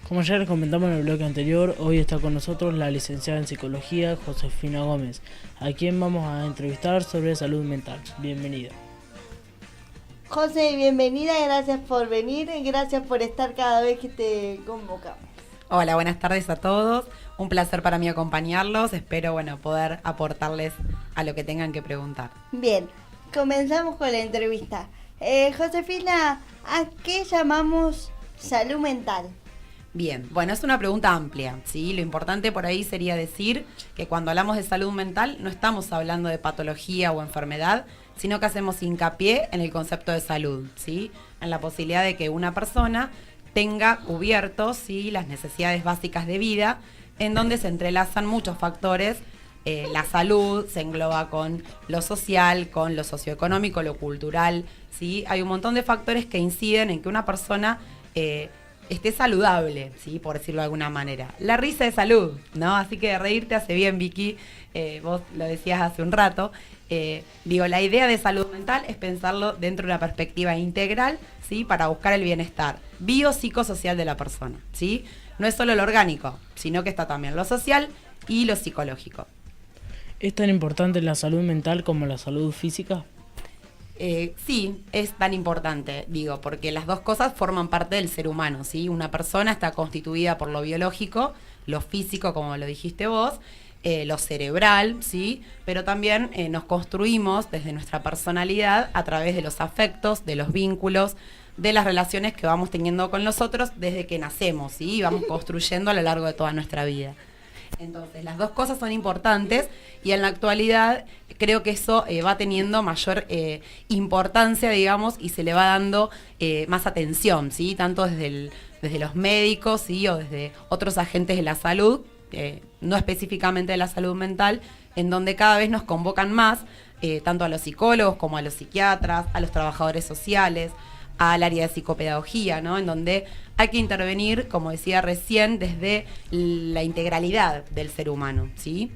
Como ya les comentamos en el bloque anterior, hoy está con nosotros la licenciada en Psicología, Josefina Gómez, a quien vamos a entrevistar sobre salud mental. Bienvenida. José, bienvenida, gracias por venir y gracias por estar cada vez que te convocamos. Hola, buenas tardes a todos. Un placer para mí acompañarlos. Espero, poder aportarles a lo que tengan que preguntar. Bien, comenzamos con la entrevista. Josefina, ¿a qué llamamos salud mental? Bien, es una pregunta amplia, ¿sí? Lo importante por ahí sería decir que cuando hablamos de salud mental no estamos hablando de patología o enfermedad, sino que hacemos hincapié en el concepto de salud, ¿sí? En la posibilidad de que una persona tenga cubiertos, ¿sí?, las necesidades básicas de vida, en donde se entrelazan muchos factores. La salud se engloba con lo social, con lo socioeconómico, lo cultural, ¿sí? Hay un montón de factores que inciden en que una persona esté saludable, ¿sí?, por decirlo de alguna manera. La risa es salud, ¿no? Así que reírte hace bien, Vicky. Vos lo decías hace un rato. La idea de salud mental es pensarlo dentro de una perspectiva integral, ¿sí?, para buscar el bienestar biopsicosocial de la persona, ¿sí? No es solo lo orgánico, sino que está también lo social y lo psicológico. ¿Es tan importante la salud mental como la salud física? Sí, es tan importante, porque las dos cosas forman parte del ser humano, ¿sí? Una persona está constituida por lo biológico, lo físico, como lo dijiste vos, lo cerebral, ¿sí? Pero también nos construimos desde nuestra personalidad a través de los afectos, de los vínculos, de las relaciones que vamos teniendo con los otros desde que nacemos, ¿sí? Y vamos construyendo a lo largo de toda nuestra vida. Entonces, las dos cosas son importantes y en la actualidad creo que eso va teniendo mayor importancia, y se le va dando más atención, ¿sí? Tanto desde los médicos, ¿sí?, o desde otros agentes de la salud, no específicamente de la salud mental, en donde cada vez nos convocan más, tanto a los psicólogos como a los psiquiatras, a los trabajadores sociales, al área de psicopedagogía, ¿no? En donde hay que intervenir, como decía recién, desde la integralidad del ser humano, ¿sí?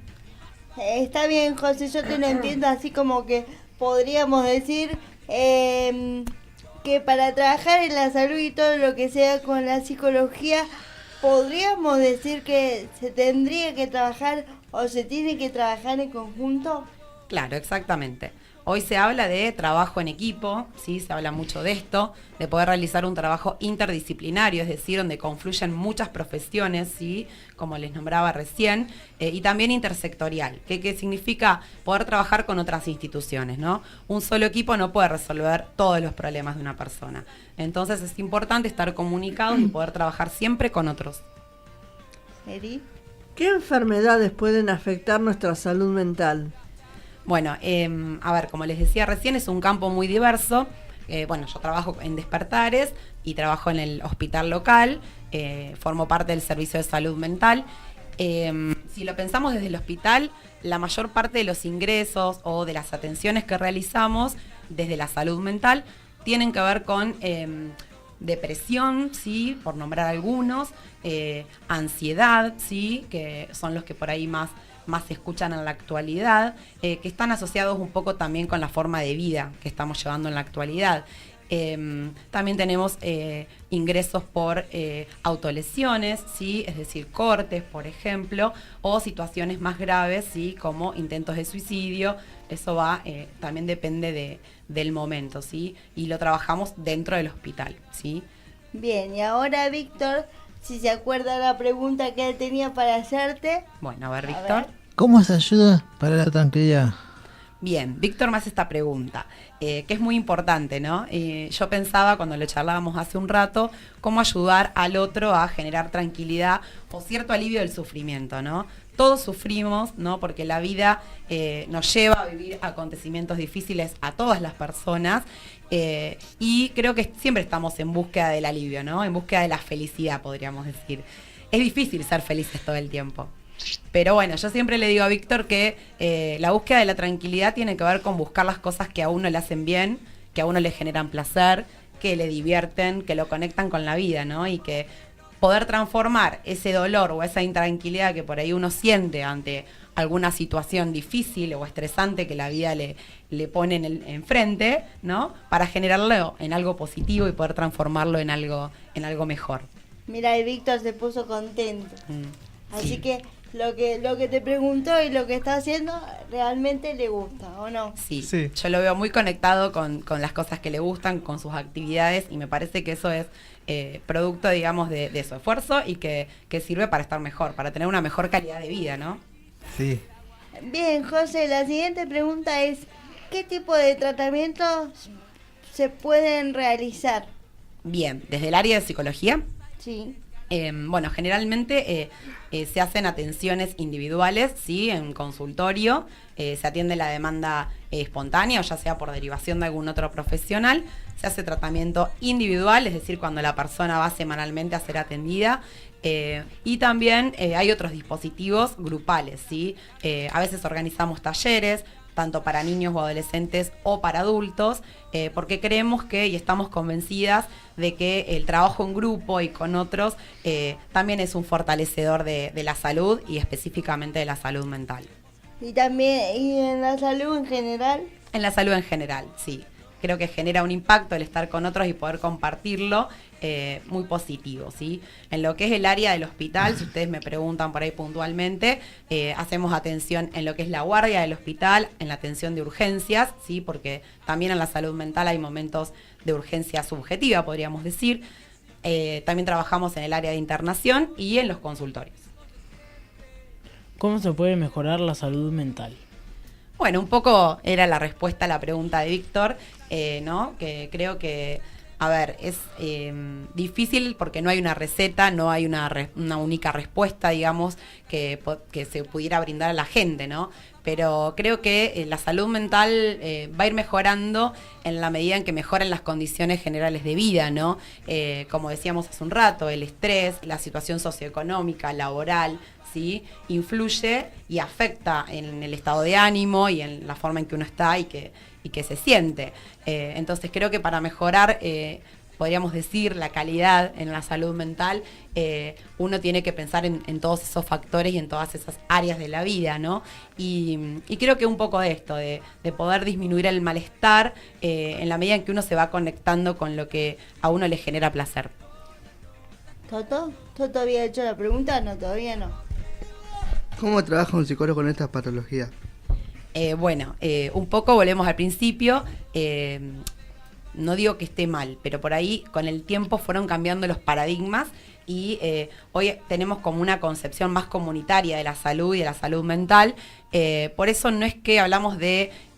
Está bien, José, yo te lo entiendo así como que podríamos decir que para trabajar en la salud y todo lo que sea con la psicología, podríamos decir que se tendría que trabajar o se tiene que trabajar en conjunto. Claro, exactamente. Hoy se habla de trabajo en equipo, ¿sí? Se habla mucho de esto, de poder realizar un trabajo interdisciplinario, es decir, donde confluyen muchas profesiones, ¿sí?, como les nombraba recién, y también intersectorial, que significa poder trabajar con otras instituciones, ¿no? Un solo equipo no puede resolver todos los problemas de una persona. Entonces es importante estar comunicados y poder trabajar siempre con otros. ¿Eri? ¿Qué enfermedades pueden afectar nuestra salud mental? Como les decía recién, es un campo muy diverso. Yo trabajo en Despertares y trabajo en el hospital local, formo parte del servicio de salud mental. Si lo pensamos desde el hospital, la mayor parte de los ingresos o de las atenciones que realizamos desde la salud mental tienen que ver con depresión, ¿sí?, por nombrar algunos, ansiedad, ¿sí?, que son los que por ahí más se escuchan en la actualidad, que están asociados un poco también con la forma de vida que estamos llevando en la actualidad. También tenemos ingresos por autolesiones, ¿sí?, es decir, cortes, por ejemplo, o situaciones más graves, ¿sí?, como intentos de suicidio. Eso también depende del momento, ¿sí?, y lo trabajamos dentro del hospital, ¿sí? Bien, y ahora Víctor, si se acuerda la pregunta que él tenía para hacerte. A ver, Víctor. ¿Cómo se ayuda para la tranquilidad? Bien, Víctor me hace esta pregunta, que es muy importante, ¿no? Yo pensaba cuando lo charlábamos hace un rato, cómo ayudar al otro a generar tranquilidad o cierto alivio del sufrimiento, ¿no? Todos sufrimos, ¿no?, porque la vida nos lleva a vivir acontecimientos difíciles a todas las personas, y creo que siempre estamos en búsqueda del alivio, ¿no?, en búsqueda de la felicidad, podríamos decir. Es difícil ser felices todo el tiempo. Pero yo siempre le digo a Víctor que la búsqueda de la tranquilidad tiene que ver con buscar las cosas que a uno le hacen bien, que a uno le generan placer, que le divierten, que lo conectan con la vida, ¿no? Y que poder transformar ese dolor o esa intranquilidad que por ahí uno siente ante alguna situación difícil o estresante que la vida le pone enfrente, ¿no?, para generarlo en algo positivo y poder transformarlo en algo mejor. Mira, y Víctor se puso contento. Así Sí. que lo que te preguntó y lo que está haciendo realmente le gusta, ¿o no? Sí, Sí. yo lo veo muy conectado con las cosas que le gustan, con sus actividades, y me parece que eso es producto, digamos, de su esfuerzo y que sirve para estar mejor, para tener una mejor calidad de vida, ¿no? Sí. Bien, José, la siguiente pregunta es, ¿qué tipo de tratamientos se pueden realizar? Bien, desde el área de psicología, Sí. bueno, generalmente se hacen atenciones individuales, ¿sí? En consultorio, se atiende la demanda espontánea, o ya sea por derivación de algún otro profesional. Se hace tratamiento individual, es decir, cuando la persona va semanalmente a ser atendida. Y también hay otros dispositivos grupales, ¿sí? A veces organizamos talleres, tanto para niños o adolescentes o para adultos, porque creemos que y estamos convencidas de que el trabajo en grupo y con otros también es un fortalecedor de la salud y específicamente de la salud mental. Y también, y en la salud en general. En la salud en general, sí. Creo que genera un impacto el estar con otros y poder compartirlo muy positivo, ¿sí? En lo que es el área del hospital, si ustedes me preguntan por ahí puntualmente, hacemos atención en lo que es la guardia del hospital, en la atención de urgencias, ¿sí? Porque también en la salud mental hay momentos de urgencia subjetiva, podríamos decir. También trabajamos en el área de internación y en los consultorios. ¿Cómo se puede mejorar la salud mental? Bueno, un poco era la respuesta a la pregunta de Víctor, ¿no? Que creo que, a ver, es difícil porque no hay una receta, no hay una única respuesta, digamos, que se pudiera brindar a la gente, ¿no? Pero creo que la salud mental va a ir mejorando en la medida en que mejoran las condiciones generales de vida, ¿no? Como decíamos hace un rato, el estrés, la situación socioeconómica, laboral, ¿sí? Influye y afecta en el estado de ánimo y en la forma en que uno está y que se siente. Entonces creo que para mejorar, podríamos decir, la calidad en la salud mental, uno tiene que pensar en todos esos factores y en todas esas áreas de la vida, ¿no? Y creo que un poco de esto, de poder disminuir el malestar en la medida en que uno se va conectando con lo que a uno le genera placer. ¿Toto? ¿Toto había hecho la pregunta? No, todavía no. ¿Cómo trabaja un psicólogo con estas patologías? Bueno, un poco volvemos al principio. No digo que esté mal, pero por ahí con el tiempo fueron cambiando los paradigmas y hoy tenemos como una concepción más comunitaria de la salud y de la salud mental. Por eso no es que hablamos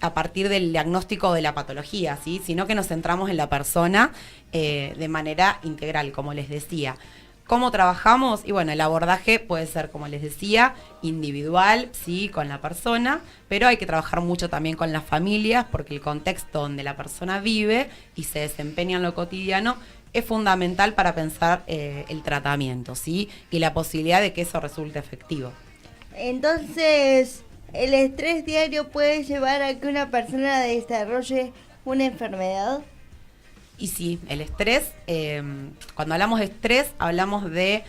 a partir del diagnóstico de la patología, ¿sí? Sino que nos centramos en la persona de manera integral, como les decía. ¿Cómo trabajamos? Y bueno, el abordaje puede ser, como les decía, individual, sí, con la persona, pero hay que trabajar mucho también con las familias, porque el contexto donde la persona vive y se desempeña en lo cotidiano es fundamental para pensar el tratamiento, ¿sí? Y la posibilidad de que eso resulte efectivo. Entonces, ¿el estrés diario puede llevar a que una persona desarrolle una enfermedad? Y sí, el estrés, cuando hablamos de estrés, hablamos de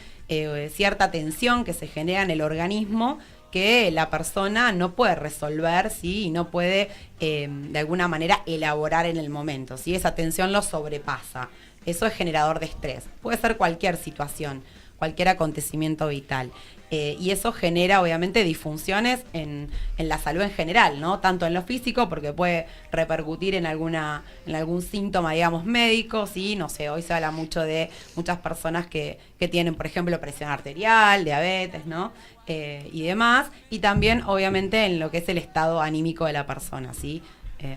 cierta tensión que se genera en el organismo que la persona no puede resolver, ¿sí? Y no puede, de alguna manera, elaborar en el momento, ¿sí? Esa tensión lo sobrepasa. Eso es generador de estrés. Puede ser cualquier situación, cualquier acontecimiento vital. Y eso genera, obviamente, disfunciones en la salud en general, ¿no? Tanto en lo físico, porque puede repercutir en algún síntoma, digamos, médico, ¿sí? No sé, hoy se habla mucho de muchas personas que tienen, por ejemplo, presión arterial, diabetes, ¿no? Y demás. Y también, obviamente, en lo que es el estado anímico de la persona, ¿sí?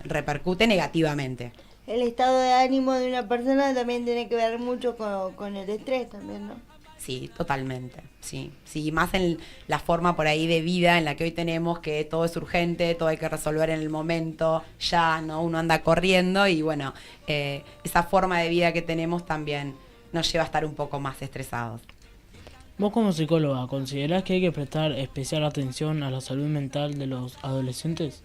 Repercute negativamente. El estado de ánimo de una persona también tiene que ver mucho con el estrés también, ¿no? Sí, totalmente, sí. Sí, más en la forma por ahí de vida en la que hoy tenemos, que todo es urgente, todo hay que resolver en el momento, ya, ¿no? Uno anda corriendo y bueno, esa forma de vida que tenemos también nos lleva a estar un poco más estresados. Vos como psicóloga, ¿considerás que hay que prestar especial atención a la salud mental de los adolescentes?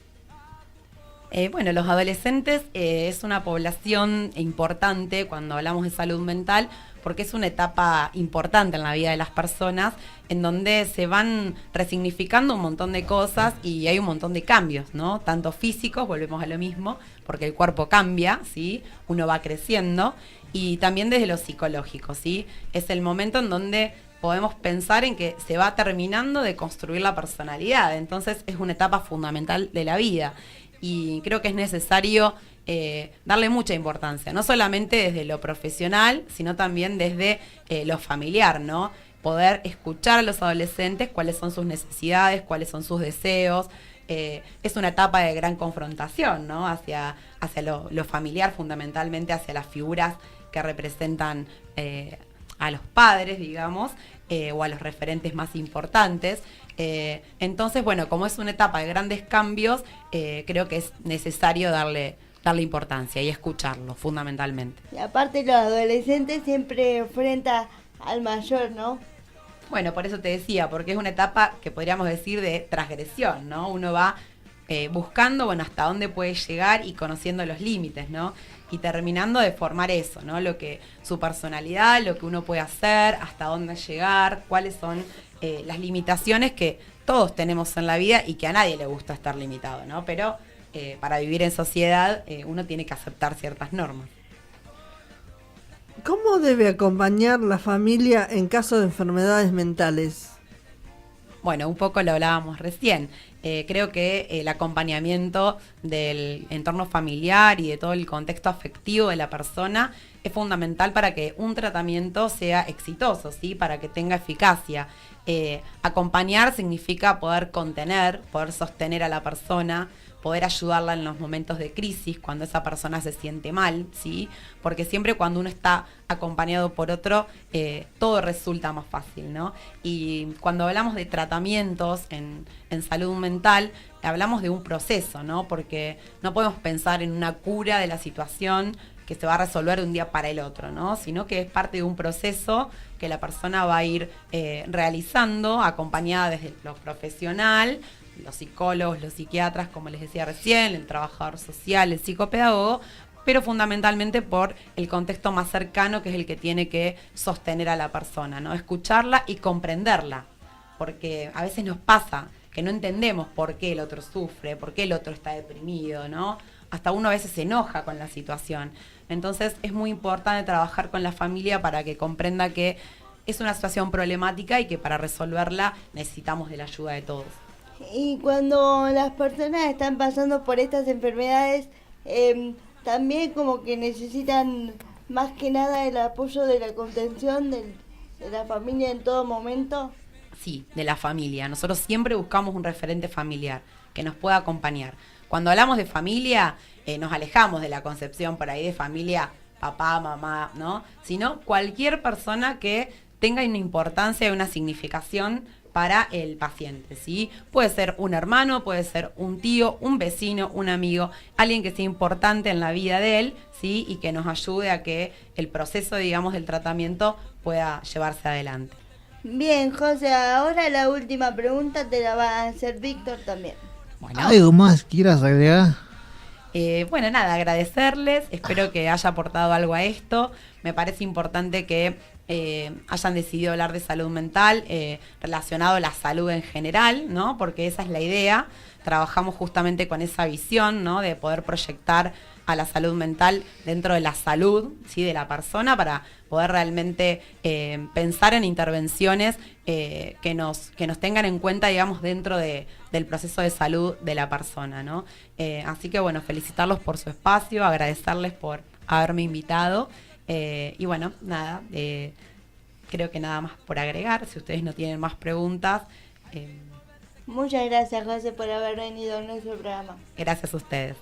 Bueno, los adolescentes es una población importante cuando hablamos de salud mental porque es una etapa importante en la vida de las personas, en donde se van resignificando un montón de cosas y hay un montón de cambios, ¿no? Tanto físicos, volvemos a lo mismo, porque el cuerpo cambia, ¿sí? Uno va creciendo, y también desde lo psicológico, ¿sí? Es el momento en donde podemos pensar en que se va terminando de construir la personalidad, entonces es una etapa fundamental de la vida, y creo que es necesario darle mucha importancia, no solamente desde lo profesional, sino también desde lo familiar, ¿no? Poder escuchar a los adolescentes cuáles son sus necesidades, cuáles son sus deseos. Es una etapa de gran confrontación, ¿no? Hacia lo familiar, fundamentalmente hacia las figuras que representan a los padres, digamos, o a los referentes más importantes. Entonces, bueno, como es una etapa de grandes cambios, creo que es necesario darle importancia y escucharlo, fundamentalmente. Y aparte los adolescentes siempre enfrentan al mayor, ¿no? Bueno, por eso te decía, porque es una etapa que podríamos decir de transgresión, ¿no? Uno va buscando, bueno, hasta dónde puede llegar y conociendo los límites, ¿no? Y terminando de formar eso, ¿no? Su personalidad, lo que uno puede hacer, hasta dónde llegar, cuáles son las limitaciones que todos tenemos en la vida y que a nadie le gusta estar limitado, ¿no? Pero para vivir en sociedad uno tiene que aceptar ciertas normas. ¿Cómo debe acompañar la familia en caso de enfermedades mentales? Bueno, un poco lo hablábamos recién. Creo que el acompañamiento del entorno familiar y de todo el contexto afectivo de la persona es fundamental para que un tratamiento sea exitoso, ¿sí? Para que tenga eficacia. Acompañar significa poder contener, poder sostener a la persona, poder ayudarla en los momentos de crisis, cuando esa persona se siente mal, ¿sí? Porque siempre cuando uno está acompañado por otro, todo resulta más fácil, ¿no? Y cuando hablamos de tratamientos en salud mental, hablamos de un proceso, ¿no? Porque no podemos pensar en una cura de la situación que se va a resolver de un día para el otro, ¿no? Sino que es parte de un proceso que la persona va a ir realizando, acompañada desde lo profesional, los psicólogos, los psiquiatras, como les decía recién, el trabajador social, el psicopedagogo, pero fundamentalmente por el contexto más cercano, que es el que tiene que sostener a la persona, ¿no? Escucharla y comprenderla, porque a veces nos pasa que no entendemos por qué el otro sufre, por qué el otro está deprimido, ¿no? Hasta uno a veces se enoja con la situación. Entonces es muy importante trabajar con la familia para que comprenda que es una situación problemática y que para resolverla necesitamos de la ayuda de todos. Y cuando las personas están pasando por estas enfermedades, también como que necesitan más que nada el apoyo de la contención de la familia en todo momento. Sí, de la familia. Nosotros siempre buscamos un referente familiar que nos pueda acompañar. Cuando hablamos de familia, nos alejamos de la concepción por ahí de familia, papá, mamá, ¿no? Sino cualquier persona que tenga una importancia y una significación para el paciente, ¿sí? Puede ser un hermano, puede ser un tío, un vecino, un amigo, alguien que sea importante en la vida de él, ¿sí? Y que nos ayude a que el proceso, digamos, del tratamiento pueda llevarse adelante. Bien, José, ahora la última pregunta te la va a hacer Víctor también. Bueno. ¿Algo más quieras agregar? Bueno, nada, agradecerles, espero que haya aportado algo a esto. Me parece importante que hayan decidido hablar de salud mental relacionado a la salud en general, ¿no? Porque esa es la idea. Trabajamos justamente con esa visión, ¿no? De poder proyectar a la salud mental dentro de la salud, ¿sí? De la persona, para poder realmente pensar en intervenciones que nos tengan en cuenta, digamos, dentro del proceso de salud de la persona, ¿no? Así que bueno, felicitarlos por su espacio, agradecerles por haberme invitado. Y bueno, nada, creo que nada más por agregar. Si ustedes no tienen más preguntas. Muchas gracias, José, por haber venido a nuestro programa. Gracias a ustedes.